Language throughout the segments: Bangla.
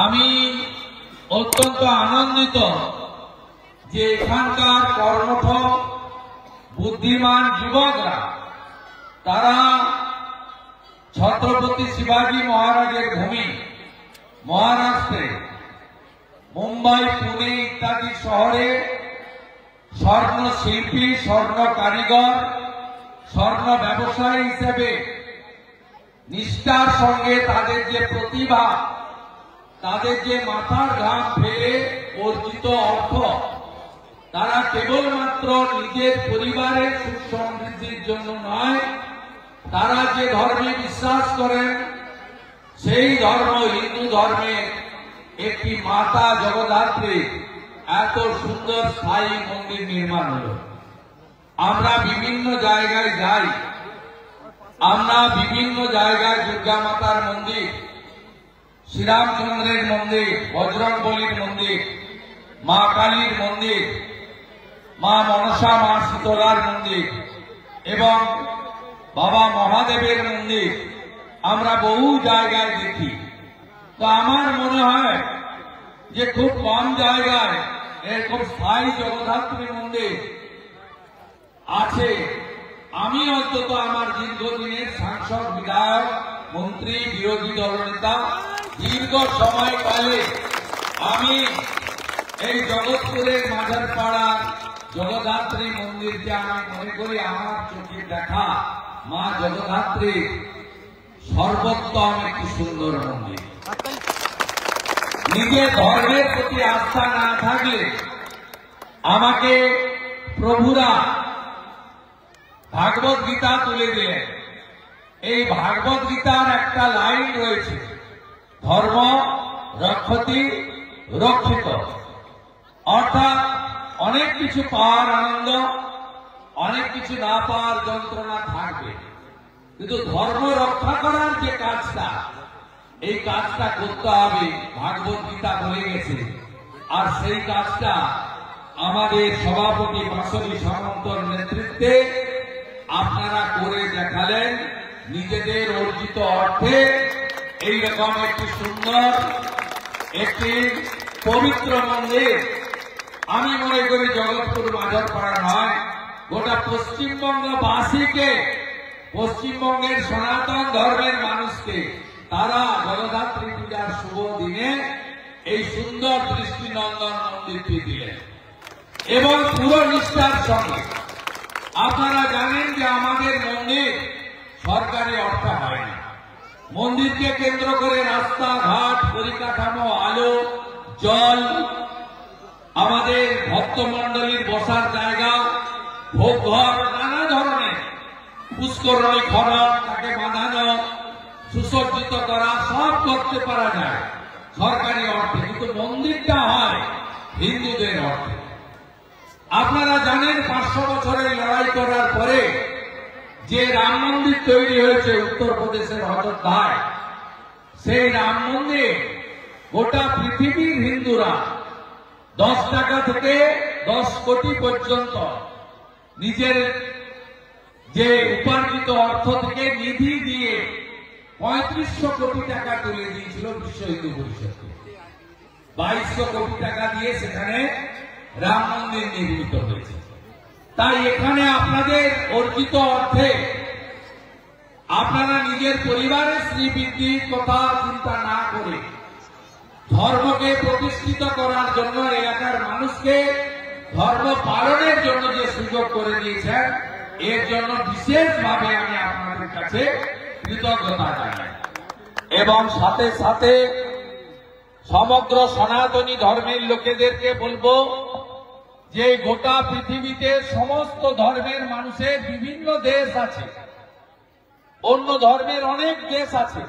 আমি অত্যন্ত আনন্দিত যে এখানকার কর্মঠ বুদ্ধিমান যুবকরা তারা ছত্রপতি শিবাজী মহারাজের ভূমি মহারাষ্ট্রে মুম্বাই, পুনে ইত্যাদি শহরে স্বর্ণ শিল্পী, স্বর্ণ কারিগর, স্বর্ণ ব্যবসায়ী হিসেবে নিষ্ঠার সঙ্গে তাদের যে প্রতিভা, তাদের যে মাথার ঘাম ফেলে অর্জিত অর্থ, তারা কেবলমাত্র নিজের পরিবারের সুখ সমৃদ্ধির জন্য নয়, তারা যে ধর্মে বিশ্বাস করেন সেই ধর্ম হিন্দু ধর্মে একটি মাতা জগদ্ধাত্রী এত সুন্দর স্থায়ী মন্দির নির্মাণ হল। আমরা বিভিন্ন জায়গায় যাই, আমরা বিভিন্ন জায়গায় দুর্গা মাতার মন্দির, শ্রীরামচন্দ্রের মন্দির, বজরংবলীর মন্দির, মা কালীর মন্দির, মা মনসা, মা শীতলার মন্দির এবং বাবা মহাদেবের মন্দির আমরা বহু জায়গায় দেখি। তো আমার মনে হয় যে খুব কম জায়গায় এরকম স্থায়ী জগদ্ধাত্রী মন্দির আছে। আমি অন্তত আমার দীর্ঘদিনের সাংসদ, বিধায়ক, মন্ত্রী, বিরোধী দলনেতা দীর্ঘ সময়কালে আমি এই জগৎপুরের মাঝারপাড়ার জগদ্ধাত্রী মন্দিরকে আমি মনে করি আমার চোখে দেখা মা জগদ্ধাত্রীর সর্বোত্তম একটি সুন্দর মন্দির। নিজের ধর্মের প্রতি আস্থা না থাকলে আমাকে প্রভুরা ভাগবত গীতা তুলে দিলেন। এই ভাগবত গীতার একটা লাইন রয়েছে, ধর্ম রক্ষতি রক্ষিত, অর্থাৎ অনেক কিছু পাওয়ার আনন্দ, অনেক কিছু না পাওয়ার যন্ত্রণা থাকবে, কিন্তু ধর্ম রক্ষা করার যে কাজটা, এই কাজটা করতে হবে, ভাগবত গীতা বলে গেছে। আর সেই কাজটা আমাদের সভাপতি বাসবী সামন্তর নেতৃত্বে আপনারা করে দেখালেন। নিজেদের অর্জিত অর্থে এইরকম একটি সুন্দর, একটি পবিত্র মন্দির আমি মনে করি জগৎপুর মাঝারপাড়া নয়, গোটা পশ্চিমবঙ্গবাসীকে, পশ্চিমবঙ্গের সনাতন ধর্মের মানুষকে তারা জগদ্ধাত্রী পূজার শুভ দিনে এই সুন্দর দৃষ্টিনন্দন মন্দিরটি দিলেন এবং পুরো নিষ্ঠার সঙ্গে। আপনারা জানেন যে আমাদের মন্দির সরকারি অর্থে হয় না। মন্দিরকে কেন্দ্র করে রাস্তাঘাট, পরিকাঠামো, আলো, জল, আমাদের ভক্তমন্ডলীর বসার জায়গা, ভোগঘর, নানা ধরনের পুষ্করণী খনন, তাকে বাঁধানো, সুসজ্জিত করা, সব করতে পারা যায় সরকারি অর্থে, কিন্তু মন্দিরটা হয় হিন্দুদের অর্থে। আপনারা জানেন 500 বছরের লড়াই করার পরে যে রাম মন্দির তৈরি হয়েছে উত্তরপ্রদেশের অযোধ্যায়, সেই রাম মন্দির গোটা পৃথিবীর হিন্দুরা 10 টাকা থেকে 10 কোটি পর্যন্ত নিজের যে উপার্জিত অর্থ থেকে নিধি দিয়ে 3500 কোটি টাকা তুলে দিয়েছিল বিশ্ব হিন্দু পরিষদকে। 2200 কোটি টাকা দিয়ে সেখানে রাম মন্দির নির্মিত হয়েছে। তাই এখানে আপনাদের অর্জিত অর্থে আপনারা নিজের পরিবারের শ্রীবৃদ্ধির কথা চিন্তা না করে ধর্মকে প্রতিষ্ঠিত করার জন্য, এলাকার মানুষকে ধর্ম পালনের জন্য যে সুযোগ করে দিয়েছেন, এর জন্য বিশেষভাবে আমি আপনাদের কাছে কৃতজ্ঞতা জানাই। এবং সাথে সাথে সমগ্র সনাতনী ধর্মের লোকেদেরকে বলবো যে গোটা পৃথিবীতে সমস্ত ধর্মের মানুষের বিভিন্ন দেশ আছে, অন্য ধর্মের অনেক দেশ আছে,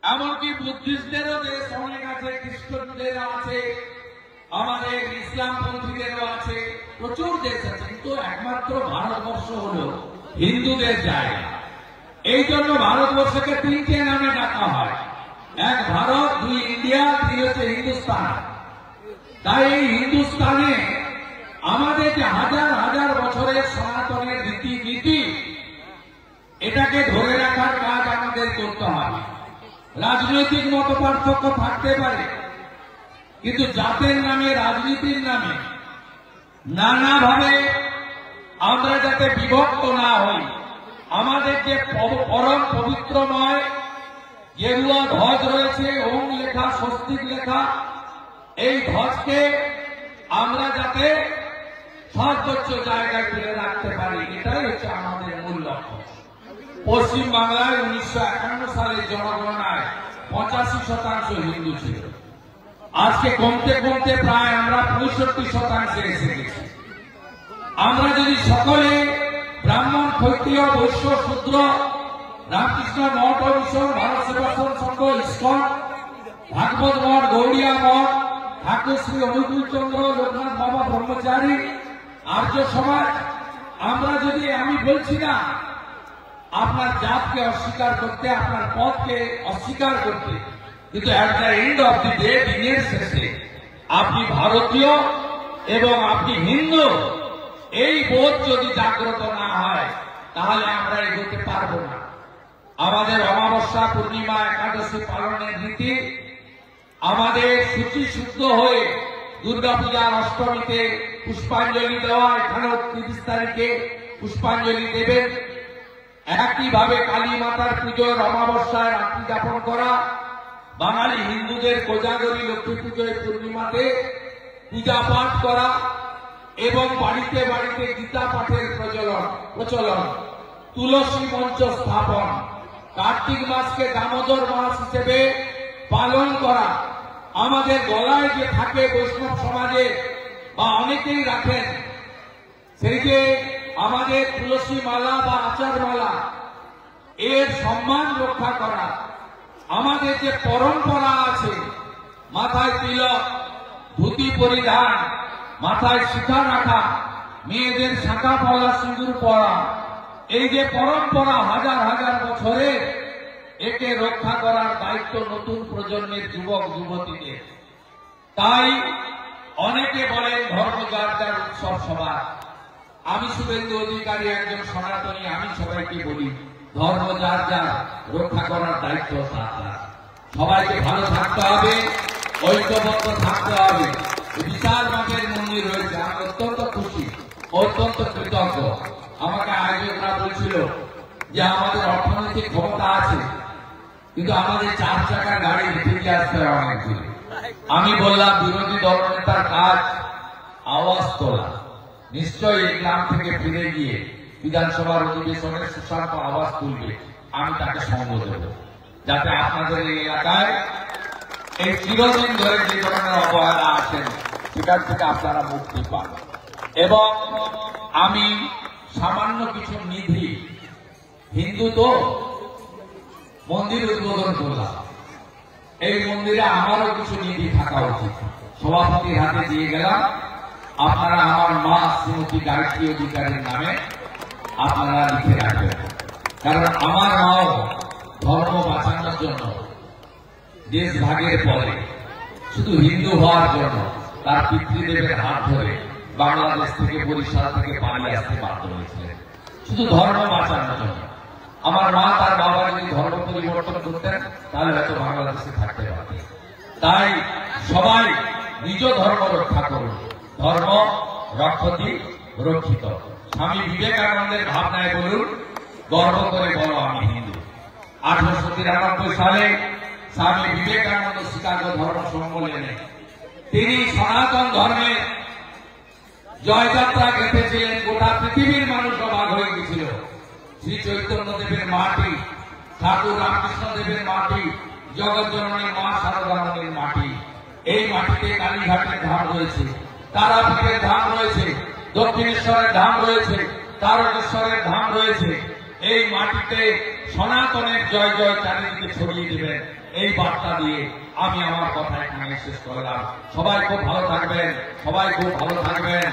এমনকি বুদ্ধিস্টদেরও দেশ অনেক আছে, খ্রিস্টানদেরও আছে, আমাদের ইসলামপন্থীদেরও আছে, প্রচুর দেশ আছে, কিন্তু একমাত্র ভারতবর্ষ হল হিন্দুদের জায়গা। এই জন্য ভারতবর্ষকে 3টে নামে ডাকা হয়, এক ভারত, 2 ইন্ডিয়া, 3 হচ্ছে হিন্দুস্তান। তাই এই হিন্দুস্তানে আমাদের যে হাজার হাজার বছরের সনাতনের রীতিনীতি, এটাকে ধরে রাখার কাজ আমাদের করতে হবে। রাজনৈতিক রাজনৈতিক মতপার্থক্য থাকতে পারে, কিন্তু জাতের নামে, রাজনীতির নামে নানাভাবে আমরা যাতে বিভক্ত না হই, আমাদের যে পরম পবিত্রময় গেরুয়া ধ্বজ রয়েছে, ওম লেখা, স্বস্তিক লেখা, এই ধ্বজকে আমরা যাতে সর্বোচ্চ জায়গায় তুলে রাখতে পারি, এটাই হচ্ছে আমাদের মূল লক্ষ্য। পশ্চিমবাংলায় 1951 সালের জনগণনায় 85% হিন্দু ছিল। আজকে কমতে কমতে প্রায় আমরা 65% এসে গেছি। আমরা যদি সকলে ব্রাহ্মণ, ক্ষত্রিয়, বৈশ্য, শূদ্র, রামকৃষ্ণ মঠ ও মিশন, ভারত সেবাশ্রম সংঘ, ইস্কন, ভাগবত মঠ, গৌড়িয়া মঠ, ঠাকুর শ্রী অনুকূল চন্দ্র, লোকনাথ বাবা ব্রহ্মচারী, আর্য সমাজ, আমরা যদি, আমি বলছি না আপনার জাতকে অস্বীকার করতে, আপনার পথকে অস্বীকার করতে, কিন্তু at the end of the day, দিনের শেষে আপনি ভারতীয় এবং আপনি হিন্দু, এই বোধ যদি জাগ্রত না হয় তাহলে আমরা এগোতে পারবো না। আমাদের অমাবস্যা, পূর্ণিমা, একাদশী পালনের রীতি, আমাদের সূচি শুদ্ধ হয়ে দুর্গাপূজার অষ্টমীতে পুষ্পাঞ্জলি দেওয়া, এখানেও 30 তারিখে পুষ্পাঞ্জলি দেবেন। একইভাবে কালী মাতার পুজোর অমাবস্যায় রাত্রি যাপন করা, বাঙালি হিন্দুদের কোজাগরী লক্ষ্মী পুজোয় পূর্ণিমাতে পূজা পাঠ করা এবং বাড়িতে বাড়িতে গীতা পাঠের প্রচলন, তুলসী মঞ্চ স্থাপন, কার্তিক মাসকে দামোদর মাস হিসেবে পালন করা, আমাদের গলায় যে থাকে বৈষ্ণব সমাজে বা অনেকেই রাখেন, সেই যে আমাদের তুলসী মালা বা আচার মালা, এর সম্মান রক্ষা করা, আমাদের যে পরম্পরা আছে, মাথায় তিলক, ধুতি পরিধান, মাথায় শিখা রাখা, মেয়েদের শাঁখা পলা, সিঁদুর পরা, এই যে পরম্পরা হাজার হাজার বছরে, একে রক্ষা করার দায়িত্ব নতুন প্রজন্মের যুবক যুবতীদের। তাই অনেকে বলেন ধর্ম যার যার, উৎসব সবার। আমি শুভেন্দু অধিকারী একজন সনাতনী, আমি সবাইকে বলি ধর্ম যার যার, রক্ষা করার দায়িত্ব তার। সবাইকে ভালো থাকতে হবে, ঐক্যবদ্ধ থাকতে হবে। বিশাল মাঠের মন্দির রয়েছে, আমি অত্যন্ত খুশি, অত্যন্ত কৃতজ্ঞ। আমাকে আয়োজকরা বলছিল যে আমাদের অর্থনৈতিক ক্ষমতা আছে, কিন্তু আমাদের 4 চাকার গাড়ি ফিরিয়ে আসতে হবে অনেক দূরে। আমি বললাম বিরোধী দলনেতার কাজ আওয়াজ তোলা, নিশ্চয়ই এই গ্রাম থেকে ফিরে গিয়ে বিধানসভার অধিবেশনে সুশান্ত আওয়াজ তুলবে, আমি তাকে সঙ্গ দেব, যাতে আপনাদের এই এলাকায় এই চিরদিন ধরে যে ধরনের অবহেলা আছেন সেখান থেকে আপনারা মুক্তি পান। এবং আমি সামান্য কিছু নিধি, হিন্দু তো মন্দির উদ্বোধন করলাম, এই মন্দিরে আমারও কিছু নিধি থাকা উচিত, সভাপতির হাতে দিয়ে গেলাম। আপনারা আমার মা শ্রীমতী গায়ত্রী অধিকারীর নামে আপনারা লিখে রাখবেন, কারণ আমার মাও ধর্ম বাঁচানোর জন্য দেশ ভাগের পরে শুধু হিন্দু হওয়ার জন্য তার পিতৃদেবের হাত ধরে বাংলাদেশ থেকে, বরিশাল থেকে পালিয়ে আসতে বাধ্য হয়েছিলেন, শুধু ধর্ম বাঁচানোর জন্য। আমার মা তার বাবা যদি ধর্ম পরিবর্তন করতেন তাহলে হয়তো বাংলাদেশে থাকতে পারতেন। তাই সবাই নিজ ধর্ম রক্ষা করুন, ধর্ম রক্ষতি রক্ষিত। স্বামী বিবেকানন্দের ভাবনায় বলুন, গর্ব করে বলো আমি হিন্দু। 1893 সালে স্বামী বিবেকানন্দ শিকাগো ধর্ম সম্মেলনে তিনি সনাতন ধর্মের জয়যাত্রা গেঁথেছিলেন। গোটা পৃথিবীর মানুষ অবাক হয়ে গেছিল। শ্রী চৈতন্য দেবের মাটি, ঠাকুর রামকৃষ্ণ দেবের মাটি, জগৎ জননী মা শারদানন্দের মাটি, এই মাটিতে কালীঘাটের ধাম রয়েছে, তারাপীঠের ধাম রয়েছে, দক্ষিণেশ্বরের ধাম রয়েছে, তারকেশ্বরের ধাম রয়েছে। এই মাটিতে সনাতনের জয় জয় চারিদিকে ছড়িয়ে দেবেন, এই বার্তা দিয়ে আমি আমার কথা এখানে শেষ করলাম। সবাই খুব ভালো থাকবেন, সবাই খুব ভালো থাকবেন।